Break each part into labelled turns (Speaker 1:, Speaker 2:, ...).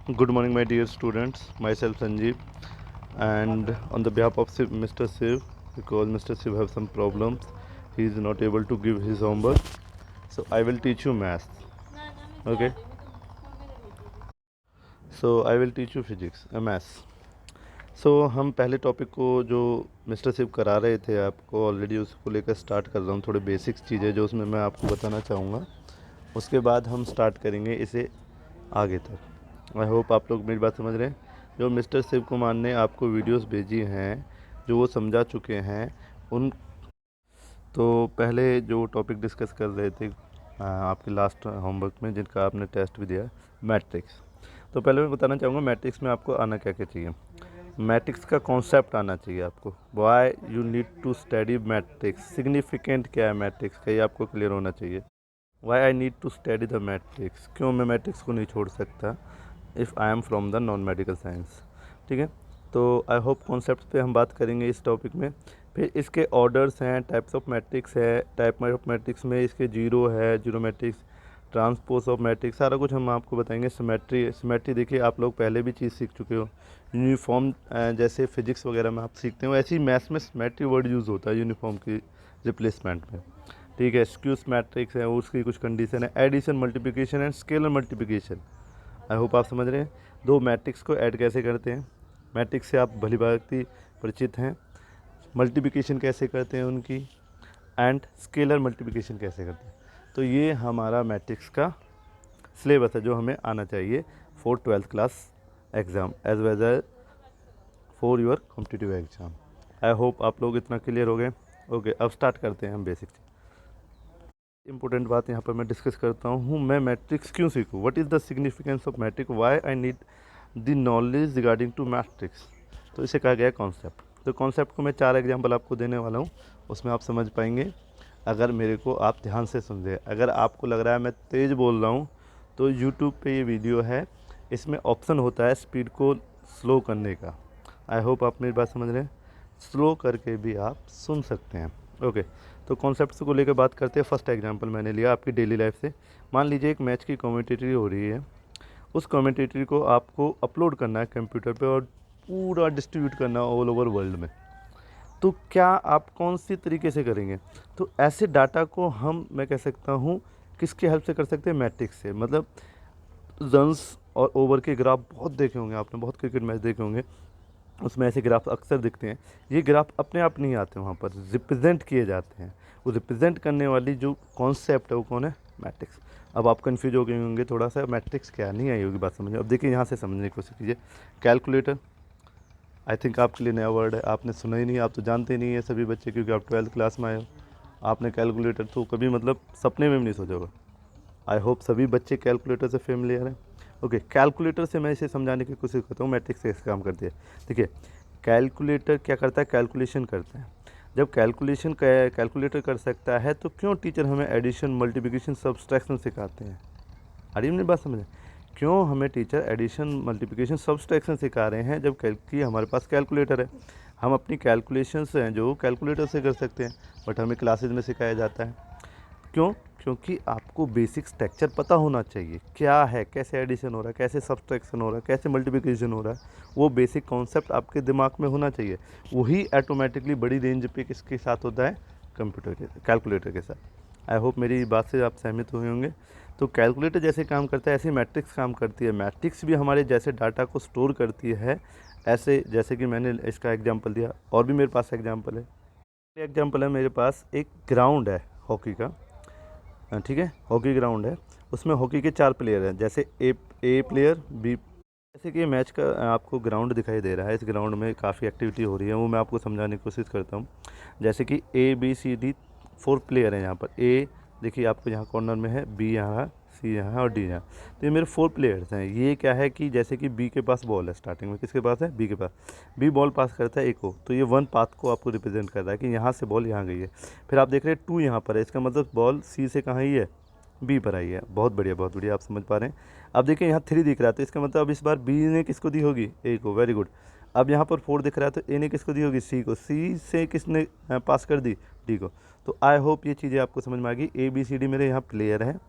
Speaker 1: Good morning, my dear students. Myself Sanjeev, and on the behalf of Mr. Shiv, because Mr. Shiv have some problems, he is not able to give his homework. So I will teach you math. Okay. So I will teach you physics, maths. सो हम पहले topic को जो mister Shiv करा रहे थे आपको already उसको लेकर स्टार्ट कर रहा हूँ। थोड़े बेसिक्स चीज़ें जो उसमें मैं आपको बताना चाहूँगा, उसके बाद हम स्टार्ट करेंगे इसे आगे तक। आई होप आप लोग मेरी बात समझ रहे हैं। जो मिस्टर शिव कुमार ने आपको वीडियोस भेजी हैं जो वो समझा चुके हैं उन, तो पहले जो टॉपिक डिस्कस कर रहे थे आपके लास्ट होमवर्क में जिनका आपने टेस्ट भी दिया, मैट्रिक्स। तो पहले मैं बताना चाहूँगा मैट्रिक्स में आपको आना क्या क्या चाहिए। मैट्रिक्स का कॉन्सेप्ट आना चाहिए आपको। Why you need to study matrix, significant क्या है मैट्रिक्स का, ये आपको क्लियर होना चाहिए। Why I need to study the matrix, क्यों मैं मैट्रिक्स को नहीं छोड़ सकता if I am from the non medical science. ठीक है, तो आई होप कॉन्सेप्ट पे हम बात करेंगे इस टॉपिक में। फिर इसके ऑर्डर्स हैं, टाइप्स ऑफ मैट्रिक्स है, टाइप ऑफ मैट्रिक्स में इसके जीरो है, zero matrix, transpose of matrix, सारा कुछ हम आपको बताएंगे। सिमेट्री देखिए आप लोग पहले भी चीज़ सीख चुके हो। यूनिफॉर्म जैसे फिजिक्स वगैरह में आप सीखते हो, ऐसे ही मैथ्स में सिमेट्री वर्ड यूज़ होता है यूनिफॉर्म की रिप्लेसमेंट में। ठीक है, स्क्यूज मैट्रिक्स है, उसकी कुछ कंडीशन है, addition, multiplication and scalar multiplication. I hope आप समझ रहे हैं दो मैट्रिक्स को ऐड कैसे करते हैं। मैट्रिक्स से आप भली भांति परिचित हैं। मल्टीप्लिकेशन कैसे करते हैं उनकी, एंड स्केलर मल्टीप्लिकेशन कैसे करते हैं। तो ये हमारा मैट्रिक्स का सिलेबस है जो हमें आना चाहिए for 12th class exam as well as for your competitive exam. I hope आप लोग इतना क्लियर हो गए। ओके, अब स्टार्ट करते हैं हम बेसिक। इंपॉर्टेंट बात यहाँ पर मैं डिस्कस करता हूँ, मैं मैट्रिक्स क्यों सीखूँ, what is the significance of matrix, why I need the knowledge regarding to matrix. तो इसे कहा गया है कॉन्सेप्ट। तो कॉन्सेप्ट को मैं 4 एग्जाम्पल आपको देने वाला हूँ, उसमें आप समझ पाएंगे अगर मेरे को आप ध्यान से सुन रहे। अगर आपको लग रहा है मैं तेज़ बोल रहा हूँ तो यूट्यूब पे ये वीडियो है, इसमें ऑप्शन होता है स्पीड को स्लो करने का। आई होप आप मेरी बात समझ रहे हैं, स्लो करके भी आप सुन सकते हैं। ओके, तो कॉन्सेप्ट्स को लेकर बात करते हैं। फर्स्ट एग्जांपल मैंने लिया आपकी डेली लाइफ से। मान लीजिए एक मैच की कमेंटेटरी हो रही है, उस कमेंटेटरी को आपको अपलोड करना है कंप्यूटर पे और पूरा डिस्ट्रीब्यूट करना है ऑल ओवर वर्ल्ड में। तो क्या आप कौन सी तरीके से करेंगे? तो ऐसे डाटा को मैं कह सकता हूँ किसकी हेल्प से कर सकते हैं, मैट्रिक्स से। मतलब रन्स और ओवर के ग्राफ बहुत देखे होंगे आपने, बहुत क्रिकेट मैच देखे होंगे, उसमें ऐसे ग्राफ अक्सर दिखते हैं। ये ग्राफ अपने आप नहीं आते, वहाँ पर रिप्रेजेंट किए जाते हैं। वो रिप्रेजेंट करने वाली जो कॉन्सेप्ट है वो कौन है, मैट्रिक्स। अब आप कंफ्यूज हो गए होंगे थोड़ा सा, मैट्रिक्स क्या, नहीं आई होगी बात समझ। अब देखिए यहाँ से समझने की कोशिश कीजिए। कैलकुलेटर आई थिंक आपके लिए नया वर्ड है, आपने सुना ही नहीं, आप तो जानते ही नहीं है सभी बच्चे, क्योंकि आप 12th क्लास में आए हो। आपने कैलकुलेटर तो कभी मतलब सपने में भी नहीं सोचा होगा। आई होप सभी बच्चे कैलकुलेटर से फेमिलियर हैं। ओके, कैलकुलेटर से मैं इसे समझाने की कोशिश करता हूँ मैट्रिक्स कैसे काम करती है। देखिए, कैलकुलेटर क्या करता है, कैलकुलेशन करता है। जब कैलकुलेटर कर सकता है तो क्यों टीचर हमें एडिशन, मल्टीप्लिकेशन, सब्सट्रैक्शन सिखाते हैं। अरे मेरी बात समझे, क्यों हमें टीचर एडिशन, मल्टीप्लिकेशन, सब्सट्रैक्शन सिखा रहे हैं जब कि हमारे पास कैलकुलेटर है। हम अपनी कैलकुलेशंस हैं जो कैलकुलेटर से कर सकते हैं, बट हमें क्लासेज में सिखाया जाता है। क्यों? क्योंकि आपको बेसिक स्ट्रक्चर पता होना चाहिए, क्या है, कैसे एडिशन हो रहा है, कैसे सब्सट्रैक्शन हो रहा है, कैसे मल्टीप्लिकेशन हो रहा है। वो बेसिक कॉन्सेप्ट आपके दिमाग में होना चाहिए। वही ऑटोमेटिकली बड़ी रेंज पे किसके साथ होता है, कंप्यूटर के, कैलकुलेटर के साथ। आई होप मेरी बात से आप सहमत हुए होंगे। तो कैलकुलेटर जैसे काम करता है ऐसे मैट्रिक्स काम करती है। मैट्रिक्स भी हमारे जैसे डाटा को स्टोर करती है, ऐसे जैसे कि मैंने इसका एग्जांपल दिया, और भी मेरे पास एग्जांपल है। एग्जांपल है मेरे पास, एक ग्राउंड है हॉकी का, ठीक है, हॉकी ग्राउंड है, उसमें हॉकी के 4 प्लेयर हैं, जैसे ए प्लेयर, बी। जैसे कि मैच का आपको ग्राउंड दिखाई दे रहा है, इस ग्राउंड में काफ़ी एक्टिविटी हो रही है, वो मैं आपको समझाने की कोशिश करता हूँ। जैसे कि A B C D 4 player हैं यहाँ पर। ए देखिए आपको यहाँ कॉर्नर में है, बी यहाँ, सी यहाँ और डी यहाँ। तो ये मेरे 4 प्लेयर्स हैं। ये क्या है कि जैसे कि बी के पास बॉल है, स्टार्टिंग में किसके पास है, बी के पास। बी बॉल पास करता है ए को, तो ये 1 पाथ को आपको रिप्रेजेंट कर रहा है कि यहाँ से बॉल यहाँ गई है। फिर आप देख रहे हैं 2 यहाँ पर है, इसका मतलब बॉल सी से कहाँ आई है, बी पर आई है। बहुत बढ़िया, बहुत बढ़िया, आप समझ पा रहे हैं। अब देखिए यहाँ 3 दिख रहा है, तो इसका मतलब अब इस बार बी ने किसको दी होगी, ए को, वेरी गुड। अब यहाँ पर 4 दिख रहा है, तो ए ने किसको दी होगी, सी को। सी से किसने पास कर दी, डी को। तो आई होप ये चीज़ें आपको समझ में आ गई। ए बी सी डी मेरे यहाँ प्लेयर हैं,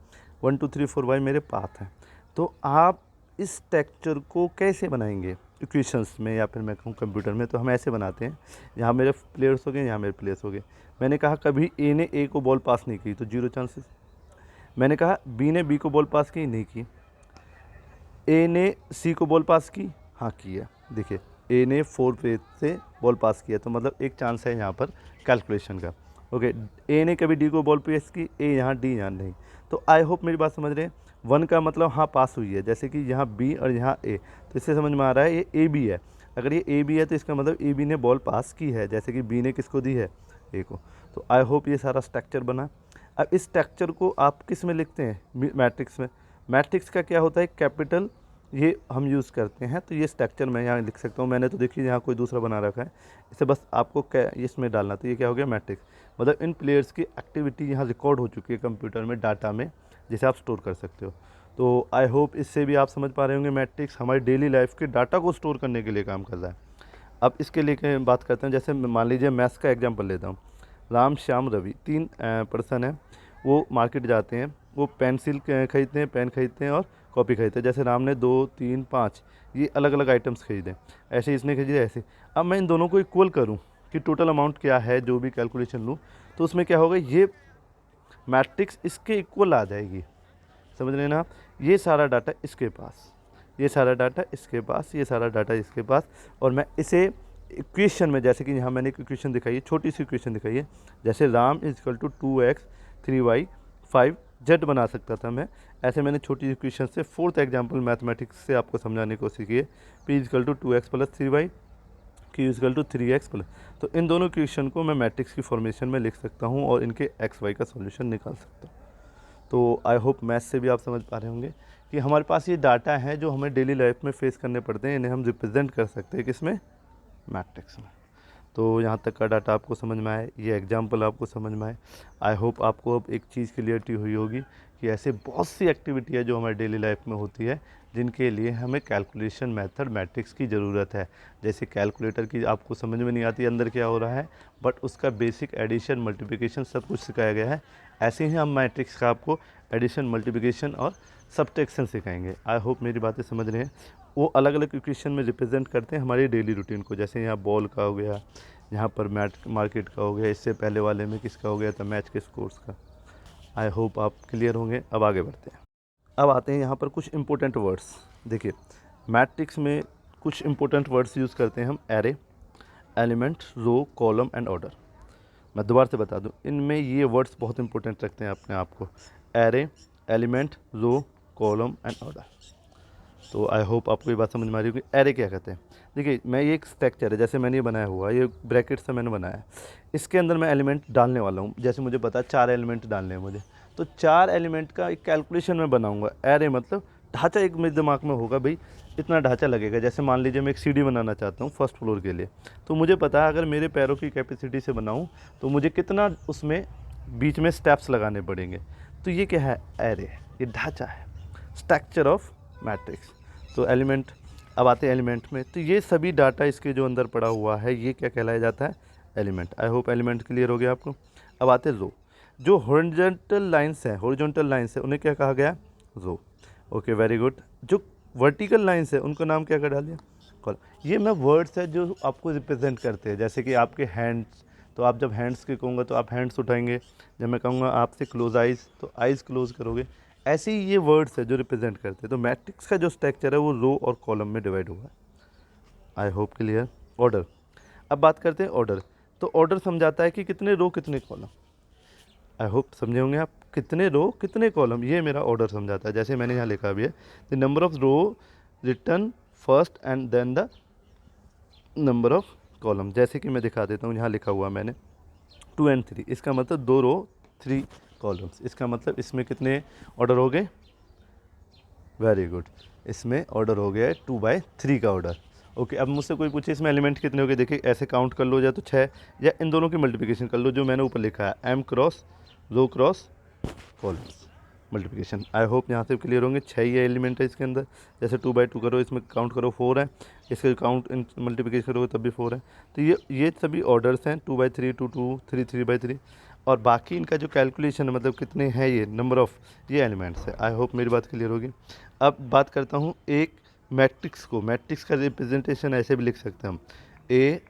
Speaker 1: 1 2 3 4 5 मेरे पाथ हैं। तो आप इस स्ट्रक्चर को कैसे बनाएंगे इक्वेशंस में या फिर मैं कहूँ कंप्यूटर में, तो हम ऐसे बनाते हैं। यहाँ मेरे प्लेयर्स हो गए, यहाँ मेरे प्लेयर्स हो गए। मैंने कहा कभी ए ने ए को बॉल पास नहीं की तो 0 चांसेस। मैंने कहा बी ने बी को बॉल पास की, नहीं की। ए ने सी को बॉल पास की, हाँ किया। देखिए ए ने 4 पे से बॉल पास किया, तो मतलब एक चांस है यहाँ पर कैलकुलेशन का। ओके, ए ने कभी डी को बॉल पास की, ए यहाँ डी यहाँ नहीं। तो आई होप मेरी बात समझ रहे हैं। 1 का मतलब हाँ पास हुई है, जैसे कि यहाँ बी और यहाँ ए, तो इससे समझ में आ रहा है ये ए बी है। अगर ये ए बी है तो इसका मतलब ए बी ने बॉल पास की है, जैसे कि बी ने किसको दी है, ए को। तो आई होप ये सारा स्ट्रक्चर बना। अब इस स्ट्रक्चर को आप किस में लिखते हैं, मैट्रिक्स में। मैट्रिक्स का क्या होता है, कैपिटल ये हम यूज़ करते हैं। तो ये स्ट्रक्चर मैं यहाँ लिख सकता हूँ। मैंने तो देखिए यहाँ कोई दूसरा बना रखा है, इसे बस आपको क्या इसमें डालना। तो ये क्या हो गया, मैट्रिक्स। मतलब इन प्लेयर्स की एक्टिविटी यहाँ रिकॉर्ड हो चुकी है कंप्यूटर में, डाटा में, जिसे आप स्टोर कर सकते हो। तो आई होप इससे भी आप समझ पा रहे होंगे मैट्रिक्स हमारी डेली लाइफ के डाटा को स्टोर करने के लिए काम कर रहा है। अब इसके लिए बात करते हैं। जैसे मान लीजिए मैथ्स का एग्जाम्पल लेता हूँ। राम, श्याम, रवि 3 पर्सन हैं। वो मार्केट जाते हैं, वो पेंसिल खरीदते हैं, पेन खरीदते हैं और कॉपी खरीदते हैं। जैसे राम ने 2, 3, 5 ये अलग अलग आइटम्स खरीदे, ऐसे इसने खरीदे ऐसे। अब मैं इन दोनों को इक्वल करूं कि टोटल अमाउंट क्या है, जो भी कैलकुलेशन लूं, तो उसमें क्या होगा, ये मैट्रिक्स इसके इक्वल आ जाएगी। समझ रहे हैं ना आप। ये सारा डाटा इसके पास, ये सारा डाटा इसके पास, ये सारा डाटा इसके पास, और मैं इसे इक्वेशन में, जैसे कि यहाँ मैंने एक इक्वेशन दिखाई है, छोटी सी इक्वेशन दिखाई है। जैसे Ram is equal to 2x 3y 5z बना सकता था मैं। ऐसे मैंने छोटी इक्वेशन से 4th एग्जाम्पल मैथमेटिक्स से आपको समझाने की कोशिश की है। p is equal to 2x plus 3y, q is equal to 3x plus. तो इन दोनों इक्वेशन को मैं मैट्रिक्स की फॉर्मेशन में लिख सकता हूँ और इनके एक्स वाई का सॉल्यूशन निकाल सकता हूँ। तो आई होप मैथ से भी आप समझ पा रहे होंगे कि हमारे पास ये डाटा है जो हमें डेली लाइफ में फेस करने पड़ते हैं। इन्हें हम रिप्रेजेंट कर सकते हैं किसमें, मैट्रिक्स में। तो यहाँ तक का डाटा आपको समझ में आए, ये एग्जाम्पल आपको समझ में आए। आई होप आपको अब एक चीज़ क्लियरिटी हुई होगी कि ऐसे बहुत सी एक्टिविटी है जो हमारे डेली लाइफ में होती है, जिनके लिए हमें कैलकुलेशन मेथड मैट्रिक्स की ज़रूरत है। जैसे कैलकुलेटर की आपको समझ में नहीं आती अंदर क्या हो रहा है, बट उसका बेसिक एडिशन मल्टीप्लिकेशन सब कुछ सिखाया गया है। ऐसे ही हम मैट्रिक्स का आपको एडिशन मल्टीप्लिकेशन और सब्ट्रैक्शन सिखाएंगे। आई होप मेरी बातें समझ रहे हैं। वो अलग अलग इक्वेशन में रिप्रेजेंट करते हैं हमारी डेली रूटीन को। जैसे यहाँ बॉल का हो गया, यहाँ पर मार्केट का हो गया, इससे पहले वाले में किसका हो गया था, मैच के स्कोर्स का। आई होप आप क्लियर होंगे। अब आगे बढ़ते हैं। अब आते हैं यहाँ पर कुछ इंपॉर्टेंट वर्ड्स। देखिए मैट्रिक्स में कुछ इंपॉर्टेंट वर्ड्स यूज़ करते हैं हम, array, element, row, column and order. मैं दोबारा से बता दूं, इनमें ये वर्ड्स बहुत इंपॉर्टेंट रखते हैं अपने आप को, array, element, row, column and order. तो आई होप आपको ये बात समझ में आ रही होगी। एरे क्या कहते हैं, देखिए मैं ये एक स्ट्रक्चर है, जैसे मैंने ये बनाया हुआ, ये ब्रैकेट से मैंने बनाया है। इसके अंदर मैं एलिमेंट डालने वाला हूँ। जैसे मुझे पता है 4 एलिमेंट डालने हैं मुझे, तो 4 एलिमेंट का एक कैलकुलेशन मैं बनाऊँगा। एरे मतलब ढांचा एक मेरे दिमाग में होगा, भाई इतना ढांचा लगेगा। जैसे मान लीजिए मैं एक सीढ़ी बनाना चाहता हूँ फर्स्ट फ्लोर के लिए, तो मुझे पता है अगर मेरे पैरों की कैपेसिटी से बनाऊँ तो मुझे कितना उसमें बीच में स्टेप्स लगाने पड़ेंगे। तो ये क्या है, एरे, ये ढांचा है, स्ट्रक्चर ऑफ मैट्रिक्स। तो एलिमेंट, अब आते हैं एलिमेंट में। तो ये सभी डाटा इसके जो अंदर पड़ा हुआ है, ये क्या कहलाया जाता है, element. I hope element clear हो गया आपको। अब आते हैं रो। जो हॉरिजॉन्टल लाइंस हैं, उन्हें क्या कहा गया, रो। Okay, very good. जो वर्टिकल लाइंस है उनको नाम क्या कर डाल दिया, कॉलम। ये मैं वर्ड्स है जो आपको रिप्रेजेंट करते हैं। जैसे कि आपके हैंड्स, तो आप जब हैंड्स के कहूँगा तो आप हैंड्स उठाएंगे। जब मैं कहूँगा आपसे क्लोज आइज़, तो आइज़ क्लोज करोगे। ऐसे ही ये वर्ड्स है जो रिप्रेजेंट करते हैं। तो मैट्रिक्स का जो स्ट्रक्चर है वो रो और कॉलम में डिवाइड हुआ है। I hope clear. ऑर्डर, अब बात करते हैं ऑर्डर। तो ऑर्डर समझाता है कि कितने रो कितने कॉलम। आई होप समझे होंगे आप, कितने रो कितने कॉलम, ये मेरा ऑर्डर समझाता है। जैसे मैंने यहाँ लिखा भी है, the number of row written first and then the number of column. जैसे कि मैं दिखा देता हूँ, यहाँ लिखा हुआ मैंने 2 and 3, इसका मतलब 2 रो 3 कॉलम्स। इसका मतलब इसमें कितने ऑर्डर हो गए, वेरी गुड, इसमें ऑर्डर हो गया है 2/3 का ऑर्डर। ओके, अब मुझसे कोई पूछे इसमें एलिमेंट कितने हो गए, देखिए ऐसे काउंट कर लो, या तो 6, या इन दोनों की मल्टीप्लिकेशन कर लो जो मैंने ऊपर लिखा है, M cross row cross columns multiplication. I hope यहाँ से क्लियर होंगे। 6 ही एलिमेंट है इसके अंदर। जैसे 2/2 करो, इसमें काउंट करो 4 है, इसके काउंट मल्टीप्लिकेशन करोगे तब भी 4 है। तो ये सभी ऑर्डर्स हैं, 2/3, 2, 2, 3, 3/3। और बाकी इनका जो कैलकुलेशन है, मतलब कितने हैं ये नंबर ऑफ, ये एलिमेंट्स है। आई होप मेरी बात क्लियर होगी। अब बात करता हूँ एक मैट्रिक्स को। मैट्रिक्स का रिप्रेजेंटेशन ऐसे भी लिख सकते हैं हम, ए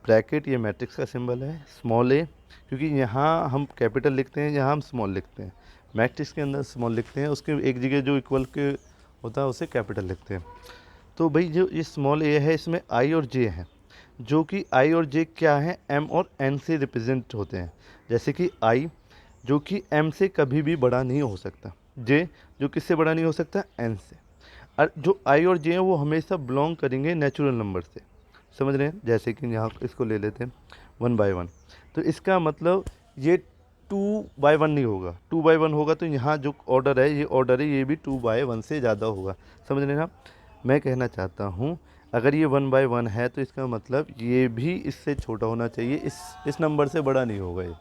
Speaker 1: ब्रैकेट, ये मैट्रिक्स का सिंबल है, स्मॉल ए, क्योंकि यहाँ हम कैपिटल लिखते हैं, यहाँ हम स्मॉल लिखते हैं। मैट्रिक्स के अंदर स्मॉल लिखते हैं, उसके एक जगह जो इक्वल के होता है उसे कैपिटल लिखते हैं। तो भाई जो ये स्मॉल ए है इसमें आई और जे है, जो कि आई और जे क्या है, एम और एन से रिप्रेजेंट होते हैं। जैसे कि आई जो कि एम से कभी भी बड़ा नहीं हो सकता, जे जो किससे बड़ा नहीं हो सकता, एन से। और जो आई और जे हैं वो हमेशा बिलोंग करेंगे नेचुरल नंबर से, समझ रहे हैं। जैसे कि यहाँ इसको ले लेते हैं 1/1, तो इसका मतलब ये 2/1 नहीं होगा, 2/1 होगा तो यहाँ जो ऑर्डर है, ये ऑर्डर है, ये भी 2/1 से ज़्यादा होगा, समझ रहे हैं आप। मैं कहना चाहता हूँ अगर ये 1/1 है तो इसका मतलब ये भी इससे छोटा होना चाहिए, इस नंबर से बड़ा नहीं होगा ये।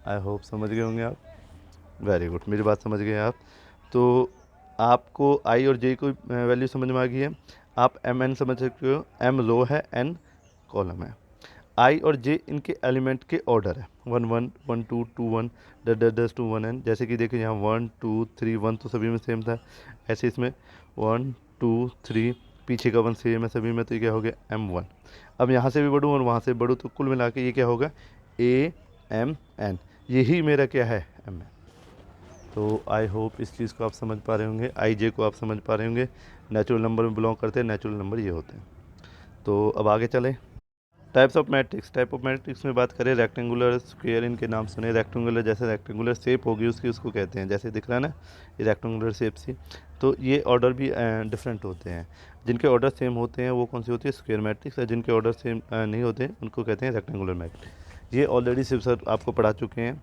Speaker 1: आई होप समझ गए होंगे आप। वेरी गुड, मेरी बात समझ गए आप। तो आपको आई और जे को वैल्यू समझ में आ गई है। आप एम एन समझ सकते हो, एम रो है, एन कॉलम है। आई और जे इनके एलिमेंट के ऑर्डर है, 1 1 1 2 2 1 डस 2 1 एन। जैसे कि देखिए यहाँ 1 2 3 1 तो सभी में सेम था, ऐसे इसमें 1 2 3 पीछे का 1 सेम है सभी में, तो ये क्या हो गया M1। अब यहाँ से भी बढ़ूँ और वहाँ से बढ़ूँ तो कुल मिला के ये क्या होगा A M N, यही मेरा क्या है M है। तो आई होप इस चीज़ को आप समझ पा रहे होंगे, आई जे को आप समझ पा रहे होंगे। नेचुरल नंबर में बिलोंग करते हैं, नेचुरल नंबर ये होते हैं। तो अब आगे चलें। Types of matrix. Type of matrix में बात करें, रेक्टेंगुलर, स्क्वायर, इनके नाम सुने। रेक्टेंगुलर जैसे रेक्टेंगुलर शेप होगी उसकी, उसको कहते हैं, जैसे दिख रहा है ना ये रेक्टेंगुलर शेप सी। तो ये ऑर्डर भी डिफरेंट होते हैं। जिनके ऑर्डर सेम होते हैं वो कौन सी होती है, स्क्वायर मैट्रिक्स, और जिनके ऑर्डर सेम नहीं होते हैं उनको कहते हैं रेक्टेंगुलर मैट्रिक्स। ये ऑलरेडी शिव सर आपको पढ़ा चुके हैं।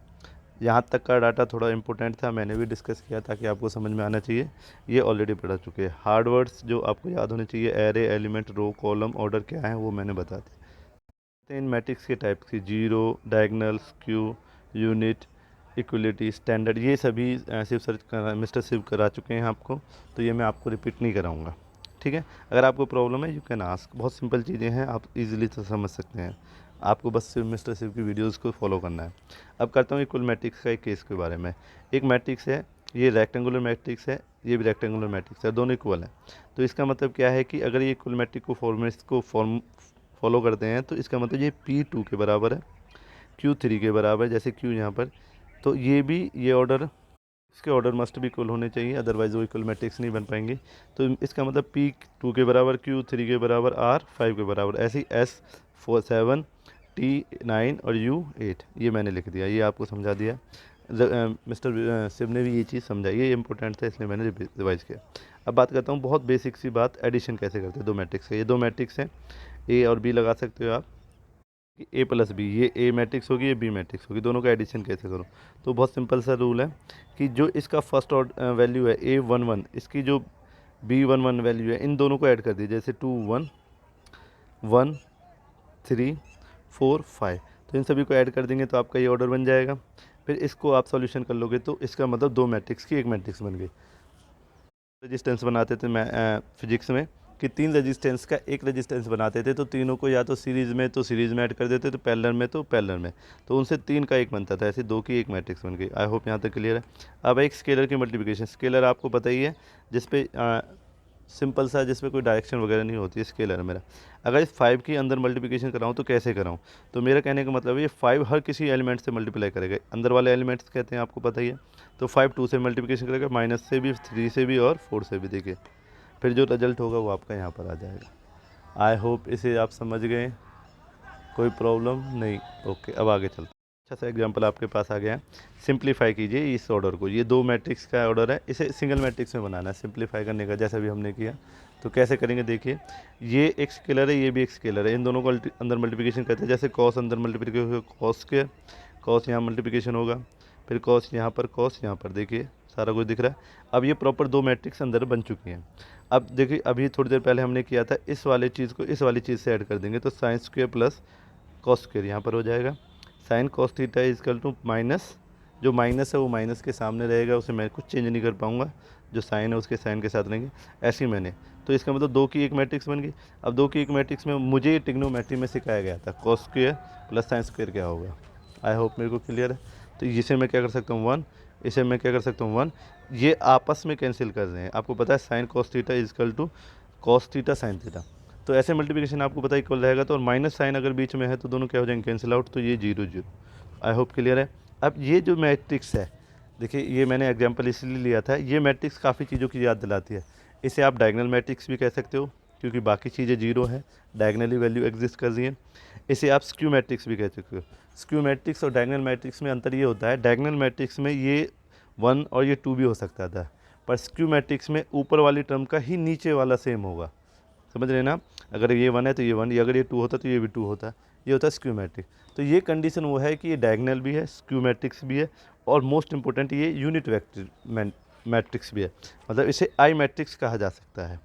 Speaker 1: यहाँ तक का डाटा थोड़ा इंपॉर्टेंट था, मैंने भी डिस्कस किया ताकि आपको समझ में आना चाहिए। ये ऑलरेडी पढ़ा चुके हैं। हार्ड वर्ड्स जो आपको याद होने चाहिए, array, element, row, column, order क्या है वो मैंने बता दिया। इन मैट्रिक्स के टाइप की zero, diagonal, skew, unit, equality, standard, ये सभी शिव सर मिस्टर शिव करा चुके हैं आपको, तो ये मैं आपको रिपीट नहीं कराऊंगा, ठीक है। अगर आपको प्रॉब्लम है यू कैन आस्क, बहुत सिंपल चीज़ें हैं, आप इजीली तो समझ सकते हैं। आपको बस सिर्फ मिस्टर शिव की वीडियोस को फॉलो करना है। अब करता हूँ इक्वल मैट्रिक्स का एक केस के बारे में। एक मैट्रिक्स है, ये रेक्टेंगुलर मैट्रिक्स है, ये भी रेक्टेंगुलर मैट्रिक्स है, दोनों इक्वल है। तो इसका मतलब क्या है कि अगर ये इक्वल मैट्रिक को फॉलो करते हैं तो इसका मतलब ये P2 के बराबर है, Q3 के बराबर है, जैसे Q यहाँ पर। तो ये भी ये ऑर्डर, इसके ऑर्डर मस्ट भी इक्वल होने चाहिए, अदरवाइज वो इक्वल मैट्रिक्स नहीं बन पाएंगे। तो इसका मतलब P2 के बराबर, Q3 के बराबर, R5 के बराबर, ऐसे ही S4 7 T9 और U8, ये मैंने लिख दिया, ये आपको समझा दिया। मिस्टर शिव ने भी ये चीज़ समझाई, ये इंपॉर्टेंट था इसलिए मैंने रिवाइज किया। अब बात करता हूँ बहुत बेसिक सी बात, एडिशन कैसे करते हैं दो मैट्रिक्स का। ये दो मैट्रिक्स हैं, ए और बी लगा सकते हो आप, ए प्लस बी, ये ए मैट्रिक्स होगी, ये बी मैट्रिक्स होगी, दोनों का एडिशन कैसे करो। तो बहुत सिंपल सा रूल है कि जो इसका फर्स्ट वैल्यू है A11, इसकी जो B11 वैल्यू है, इन दोनों को ऐड कर दीजिए, जैसे 2 1 1 3 4 5, तो इन सभी को ऐड कर देंगे तो आपका ये ऑर्डर बन जाएगा। फिर इसको आप सॉल्यूशन कर लोगे तो इसका मतलब दो मैट्रिक्स की एक मैट्रिक्स बन गई। रेजिस्टेंस बनाते थे मैं फिजिक्स में कि 3 रेजिस्टेंस का एक रेजिस्टेंस बनाते थे, तो तीनों को या तो सीरीज़ में ऐड कर देते थे, पैरेलल में तो पैरेलल में, तो उनसे 3 का एक बनता था, ऐसे 2 की एक मैट्रिक्स बन गई। आई होप यहाँ तक क्लियर है। अब एक स्केलर की मल्टीप्लिकेशन। स्केलर आपको पता ही है, जिसपे सिंपल सा, जिसमें कोई डायरेक्शन वगैरह नहीं होती है, स्केलर मेरा। अगर इस 5 की अंदर मल्टीप्लिकेशन कराऊँ तो कैसे कराऊँ, तो मेरा कहने का मतलब है ये 5 हर किसी एलिमेंट से मल्टीप्लाई करेगा, अंदर वाले एलिमेंट्स कहते हैं आपको पता ही है। तो 5 2 से मल्टीप्लिकेशन करेगा, माइनस से भी, 3 से भी और 4 से भी, देखिए फिर जो रिजल्ट होगा वो आपका यहाँ पर आ जाएगा। आई होप इसे आप समझ गए, कोई प्रॉब्लम नहीं। ओके, अब आगे चलते हैं। अच्छा सा एग्जांपल आपके पास आ गया है। सिंप्लीफाई कीजिए इस ऑर्डर को, ये दो मैट्रिक्स का ऑर्डर है, इसे सिंगल मैट्रिक्स में बनाना है। सिंप्लीफाई करने का जैसा भी हमने किया, तो कैसे करेंगे देखिए। ये एक स्केलर है, ये भी एक स्केलर है, इन दोनों को अंदर मल्टीप्लिकेशन करते हैं। जैसे कॉस अंदर मल्टीप्लिकेशन होगा, कॉस स्क्वायर, कॉस यहाँ मल्टीप्लिकेशन होगा, फिर कॉस यहाँ पर, कॉस यहाँ पर, देखिए सारा कुछ दिख रहा है। अब ये प्रॉपर दो मैट्रिक्स अंदर बन चुकी हैं। अब देखिए अभी थोड़ी देर पहले हमने किया था, इस वाले चीज़ को इस वाली चीज़ से ऐड कर देंगे, तो sine square plus cos square यहाँ पर हो जाएगा। Sine cos theta is equal to minus, जो माइनस है वो माइनस के सामने रहेगा, उसे मैं कुछ चेंज नहीं कर पाऊँगा, जो साइन है उसके साइन के साथ रहेंगे, ऐसे ही मैंने। तो इसका मतलब दो की एक मैट्रिक्स बन गई। अब दो की एक मैट्रिक्स में मुझे ट्रिग्नोमेट्री में सिखाया गया था cos square plus sine square क्या होगा। आई होप मेरे को क्लियर है। तो इसे मैं क्या कर सकता हूँ 1, इसे मैं क्या कर सकता हूँ 1, ये आपस में कैंसिल कर रहे हैं। आपको पता है sine cos theta is equal to cos theta sine theta, तो ऐसे मल्टीप्लिकेशन आपको पता है इक्वल रहेगा। तो और माइनस साइन अगर बीच में है तो दोनों क्या हो जाएंगे, कैंसिल आउट, तो ये 0 0। आई होप क्लियर है। अब ये जो मैट्रिक्स है, देखिए ये मैंने एग्जांपल इसलिए लिया था, ये मैट्रिक्स काफ़ी चीज़ों की याद दिलाती है। इसे आप डायगोनल मैट्रिक्स भी कह सकते हो क्योंकि बाकी चीज़ें 0 है, डायगोनली वैल्यू एग्जिस्ट कर रही है। इसे आप स्क्यू मैट्रिक्स भी कह सकते हो। स्क्यू मैट्रिक्स और डायगोनल मैट्रिक्स में अंतर ये होता है, डायगोनल मैट्रिक्स में ये 1 और ये 2 भी हो सकता था, पर स्क्यू मैट्रिक्स में ऊपर वाली टर्म का ही नीचे वाला सेम होगा। समझ रहे हैं ना, अगर ये 1 है तो ये 1, ये अगर ये 2 होता तो ये भी 2 होता। ये होता है स्क्यू मैट्रिक्स। तो ये कंडीशन वो है कि ये डायगोनल भी है, स्क्यू मैट्रिक्स भी है, और मोस्ट इंपॉर्टेंट ये यूनिट वेक्टर मैट्रिक्स भी है, मतलब इसे आई मैट्रिक्स कहा जा सकता है।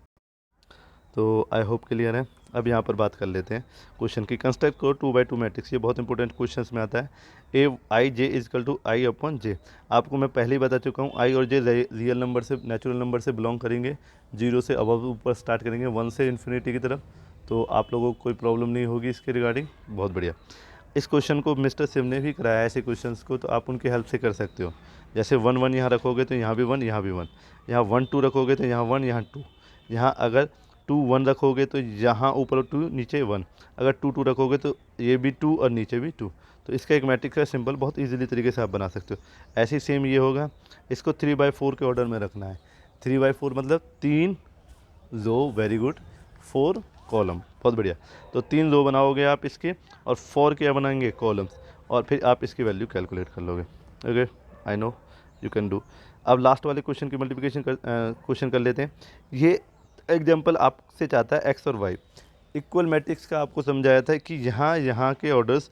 Speaker 1: तो आई होप क्लियर है। अब यहाँ पर बात कर लेते हैं क्वेश्चन की। कंस्ट्रक्ट को 2 by 2 मैट्रिक्स, ये बहुत इंपॉर्टेंट क्वेश्चन में आता है। A I J is equal to I upon J. आपको मैं पहले ही बता चुका हूँ, आई और जे रियल नंबर से, नेचुरल नंबर से बिलोंग करेंगे, 0 से अबव ऊपर स्टार्ट करेंगे, 1 से इन्फिनिटी की तरफ। तो आप लोगों को कोई प्रॉब्लम नहीं होगी इसके रिगार्डिंग। बहुत बढ़िया। इस क्वेश्चन को मिस्टर सिम ने भी कराया ऐसे क्वेश्चंस को, तो आप उनकी हेल्प से कर सकते हो। जैसे 1 1 यहाँ रखोगे तो यहाँ भी 1, यहाँ भी 1, यहाँ 1 2 रखोगे तो यहाँ 1, यहाँ 2, यहाँ अगर 2 1 रखोगे तो यहाँ ऊपर 2 नीचे 1, अगर 2 2 रखोगे तो ये भी 2 और नीचे भी 2। तो इसका एक मैट्रिक्स का सिंबल बहुत इजीली तरीके से आप बना सकते हो। ऐसे ही सेम ये होगा, इसको 3/4 के ऑर्डर में रखना है। 3/4 मतलब 3 रो, वेरी गुड, 4 कॉलम, बहुत बढ़िया। तो 3 रो बनाओगे आप इसके, और 4 क्या बनाएंगे, कॉलम्स, और फिर आप इसकी वैल्यू कैलकुलेट कर लोगे। Okay, I know you can do. अब लास्ट वाले क्वेश्चन की मल्टीप्लिकेशन क्वेश्चन कर लेते हैं। ये एग्जांपल आपसे चाहता है एक्स और वाई इक्वल मैट्रिक्स का। आपको समझाया था कि यहाँ के ऑर्डर्स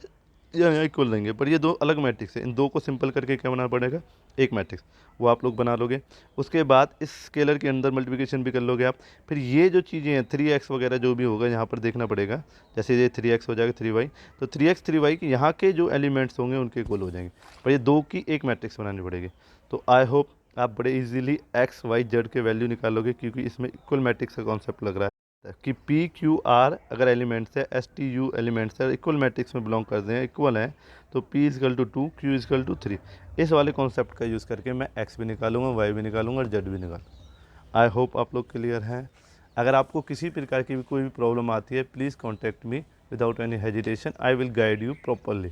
Speaker 1: यहाँ इक्वल रहेंगे, पर ये 2 अलग मैट्रिक्स है। इन 2 को सिंपल करके क्या बनाना पड़ेगा, एक मैट्रिक्स, वो आप लोग बना लोगे। उसके बाद इस स्केलर के अंदर मल्टीप्लिकेशन भी कर लोगे आप। फिर ये जो चीज़ें हैं 3x वगैरह जो भी होगा यहाँ पर देखना पड़ेगा। जैसे ये 3x हो जाएगा 3y, तो 3x 3y के यहाँ के जो एलिमेंट्स होंगे उनके इक्वल हो जाएंगे, पर ये 2 की एक मैट्रिक्स बनानी पड़ेगी। तो आई होप आप बड़े इजीली एक्स वाई जेड के वैल्यू निकालोगे, क्योंकि इसमें इक्वल मैट्रिक्स का कॉन्सेप्ट लग रहा है कि पी क्यू आर अगर एलिमेंट्स है, एस टी यू एलिमेंट्स है, इक्वल मैट्रिक्स में बिलोंग करते हैं, इक्वल हैं, तो P is equal to 2, Q is equal to 3। इस वाले कॉन्सेप्ट का यूज़ करके मैं एक्स भी निकालूंगा, वाई भी निकालूंगा और जेड भी निकालूंगा। आई होप आप लोग क्लियर हैं। अगर आपको किसी प्रकार की भी कोई भी प्रॉब्लम आती है, please contact me without any hesitation. I will guide you properly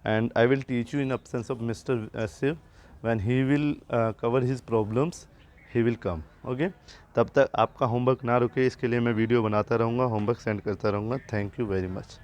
Speaker 1: and I will teach you in absence of Mr. Shiv. When he will cover his problems, he will come. Okay, तब तक आपका homework ना रुके, इसके लिए मैं video बनाता रहूँगा, होमवर्क सेंड करता रहूँगा। Thank you very much.